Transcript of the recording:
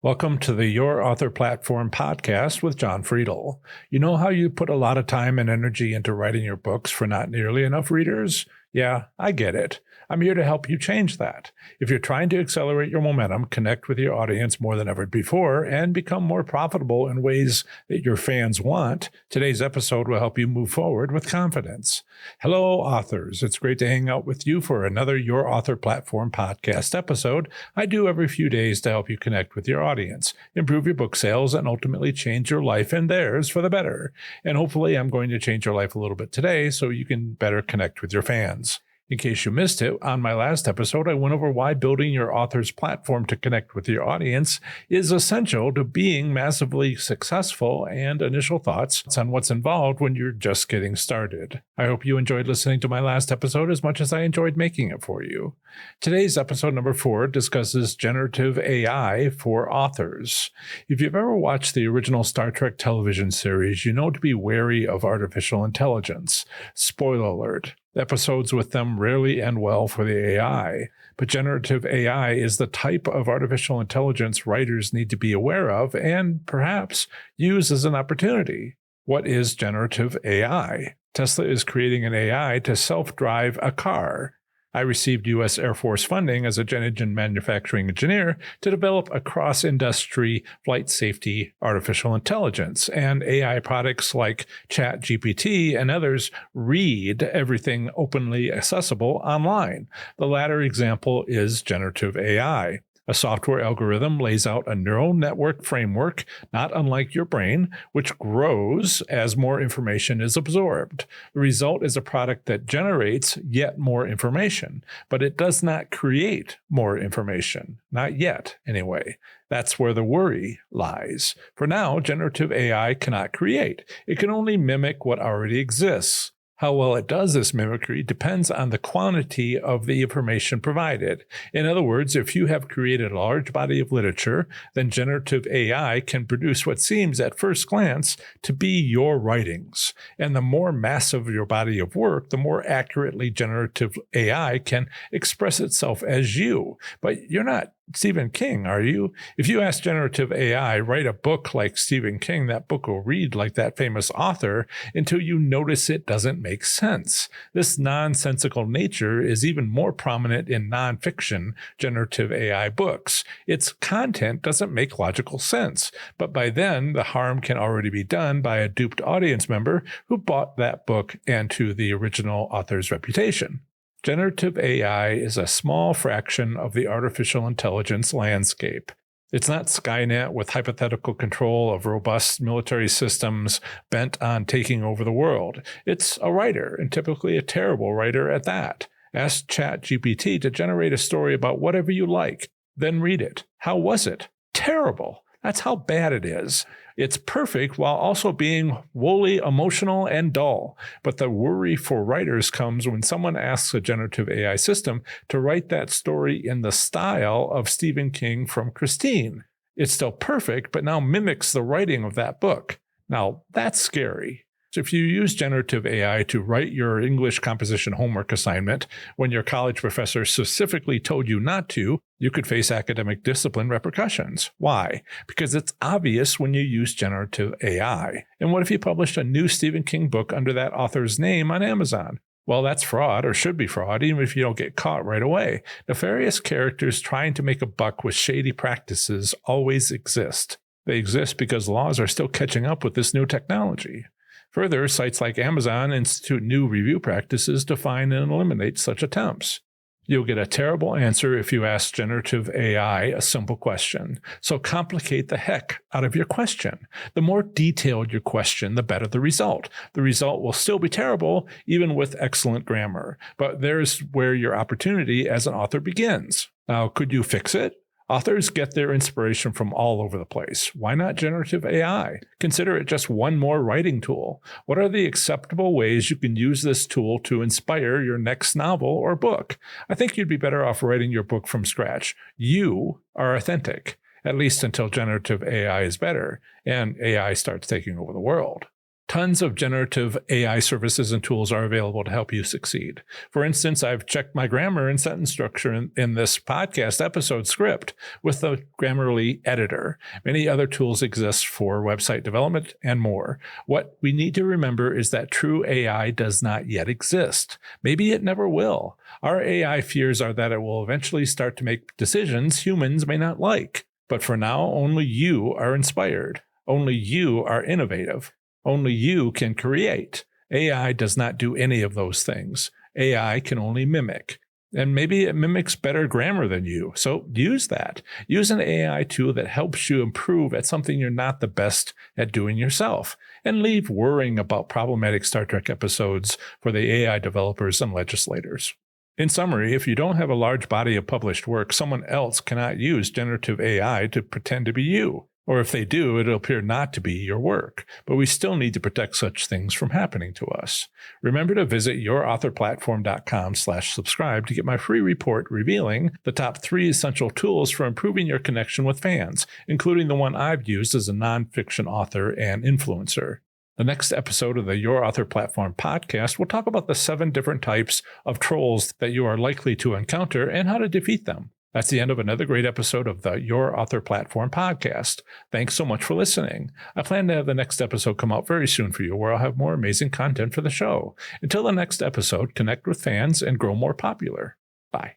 Welcome to the Your Author Platform podcast with John Friedel. You know how you put a lot of time and energy into writing your books for not nearly enough readers? Yeah, I get it. I'm here to help you change that. If you're trying to accelerate your momentum, connect with your audience more than ever before, and become more profitable in ways that your fans want, today's episode will help you move forward with confidence. Hello, authors. It's great to hang out with you for another Your Author Platform podcast episode I do every few days to help you connect with your audience, improve your book sales, and ultimately change your life and theirs for the better. And hopefully I'm going to change your life a little bit today so you can better connect with your fans. In case you missed it, on my last episode, I went over why building your author's platform to connect with your audience is essential to being massively successful, and initial thoughts on what's involved when you're just getting started. I hope you enjoyed listening to my last episode as much as I enjoyed making it for you. Today's episode number 4 discusses generative AI for authors. If you've ever watched the original Star Trek television series, you know to be wary of artificial intelligence. Spoiler alert. Episodes with them rarely end well for the AI, but generative AI is the type of artificial intelligence writers need to be aware of and perhaps use as an opportunity. What is generative AI? Tesla is creating an AI to self-drive a car. I received U.S. Air Force funding as a jet engine manufacturing engineer to develop a cross-industry flight safety artificial intelligence, and AI products like ChatGPT and others read everything openly accessible online. The latter example is generative AI. A software algorithm lays out a neural network framework, not unlike your brain, which grows as more information is absorbed. The result is a product that generates yet more information, but it does not create more information. Not yet, anyway. That's where the worry lies. For now, generative AI cannot create. It can only mimic what already exists. How well it does this mimicry depends on the quantity of the information provided. In other words, if you have created a large body of literature, then generative AI can produce what seems at first glance to be your writings. And the more massive your body of work, the more accurately generative AI can express itself as you. But you're not Stephen King, are you? If you ask generative AI, write a book like Stephen King, that book will read like that famous author until you notice it doesn't make sense. This nonsensical nature is even more prominent in nonfiction generative AI books. Its content doesn't make logical sense, but by then the harm can already be done by a duped audience member who bought that book and to the original author's reputation. Generative AI is a small fraction of the artificial intelligence landscape. It's not Skynet with hypothetical control of robust military systems bent on taking over the world. It's a writer, and typically a terrible writer at that. Ask ChatGPT to generate a story about whatever you like, then read it. How was it? Terrible. That's how bad it is. It's perfect while also being woefully emotional and dull. But the worry for writers comes when someone asks a generative AI system to write that story in the style of Stephen King from Christine. It's still perfect, but now mimics the writing of that book. Now, that's scary. So if you use generative AI to write your English composition homework assignment when your college professor specifically told you not to, you could face academic discipline repercussions. Why? Because it's obvious when you use generative AI. And what if you published a new Stephen King book under that author's name on Amazon? Well, that's fraud, or should be fraud, even if you don't get caught right away. Nefarious characters trying to make a buck with shady practices always exist. They exist because laws are still catching up with this new technology. Further, sites like Amazon institute new review practices to find and eliminate such attempts. You'll get a terrible answer if you ask generative AI a simple question. So complicate the heck out of your question. The more detailed your question, the better the result. The result will still be terrible, even with excellent grammar. But there's where your opportunity as an author begins. Now, could you fix it? Authors get their inspiration from all over the place. Why not generative AI? Consider it just one more writing tool. What are the acceptable ways you can use this tool to inspire your next novel or book? I think you'd be better off writing your book from scratch. You are authentic, at least until generative AI is better and AI starts taking over the world. Tons of generative AI services and tools are available to help you succeed. For instance, I've checked my grammar and sentence structure in this podcast episode script with the Grammarly editor. Many other tools exist for website development and more. What we need to remember is that true AI does not yet exist. Maybe it never will. Our AI fears are that it will eventually start to make decisions humans may not like. But for now, only you are inspired. Only you are innovative. Only you can create. AI does not do any of those things. AI can only mimic. And maybe it mimics better grammar than you. So use that. Use an AI tool that helps you improve at something you're not the best at doing yourself. And leave worrying about problematic Star Trek episodes for the AI developers and legislators. In summary, if you don't have a large body of published work, someone else cannot use generative AI to pretend to be you. Or if they do, it'll appear not to be your work. But we still need to protect such things from happening to us. Remember to visit yourauthorplatform.com/subscribe to get my free report revealing the top 3 essential tools for improving your connection with fans, including the one I've used as a nonfiction author and influencer. The next episode of the Your Author Platform podcast will talk about the 7 different types of trolls that you are likely to encounter and how to defeat them. That's the end of another great episode of the Your Author Platform podcast. Thanks so much for listening. I plan to have the next episode come out very soon for you, where I'll have more amazing content for the show. Until the next episode, connect with fans and grow more popular. Bye.